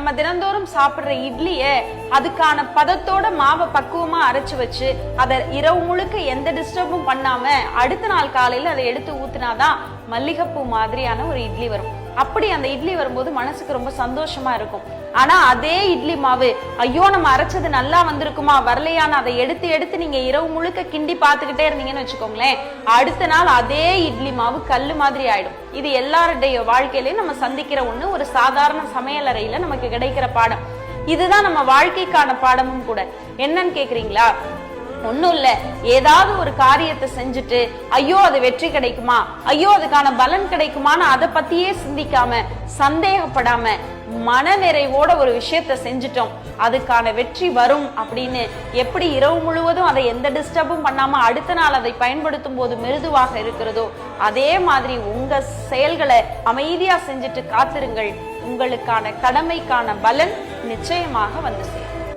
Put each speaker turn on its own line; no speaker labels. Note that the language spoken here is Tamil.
நம்ம தினந்தோறும் சாப்பிடுற இட்லிய அதுக்கான பதத்தோட மாவை பக்குவமா அரைச்சு வச்சு அதை இரவு முழுக்க எந்த டிஸ்டர்பும் பண்ணாம அடுத்த நாள் காலையில அதை எடுத்து ஊத்துனாதான் மல்லிகைப்பூ மாதிரியான ஒரு இட்லி வரும். அப்படி அந்த இட்லி வரும்போது மனசுக்கு ரொம்ப சந்தோஷமா இருக்கும். ஆனா அதே இட்லி மாவு ஐயோ நம்ம அரைச்சது நல்லா வந்திருக்குமா வரலையான்னு அதை எடுத்து எடுத்து நீங்க இரவு முழுக்க கிண்டி பார்த்துக்கிட்டே இருந்தீங்கன்னு வச்சுக்கோங்களேன், அடுத்த நாள் அதே இட்லி மாவு கல்லு மாதிரி ஆயிடும். இது எல்லாருடைய வாழ்க்கையிலயும் நம்ம சந்திக்கிற ஒண்ணு. ஒரு சாதாரண சமையலறையில நமக்கு கிடைக்கிற பாடம் இதுதான், நம்ம வாழ்க்கைக்கான பாடமும் கூட. என்னன்னு கேக்குறீங்களா? ஒண்ணும் இல்ல, ஏதாவது ஒரு காரியத்தை செஞ்சுட்டு ஐயோ அது வெற்றி கிடைக்குமா, ஐயோ அதுக்கான பலன் கிடைக்குமான்னு அதை பத்தியே சிந்திக்காம சந்தேகப்படாம மன நிறைவோட ஒரு விஷயத்த செஞ்சுட்டோம், அதுக்கான வெற்றி வரும் அப்படின்னு எப்படி இரவு முழுவதும் அதை எந்த டிஸ்டர்பும் பண்ணாம அடுத்த நாள் அதை பயன்படுத்தும் போது மிருதுவாக இருக்கிறதோ அதே மாதிரி உங்க செயல்களை அமைதியா செஞ்சுட்டு காத்திருங்கள். உங்களுக்கான கடமைக்கான பலன் நிச்சயமாக வந்து சேரும்.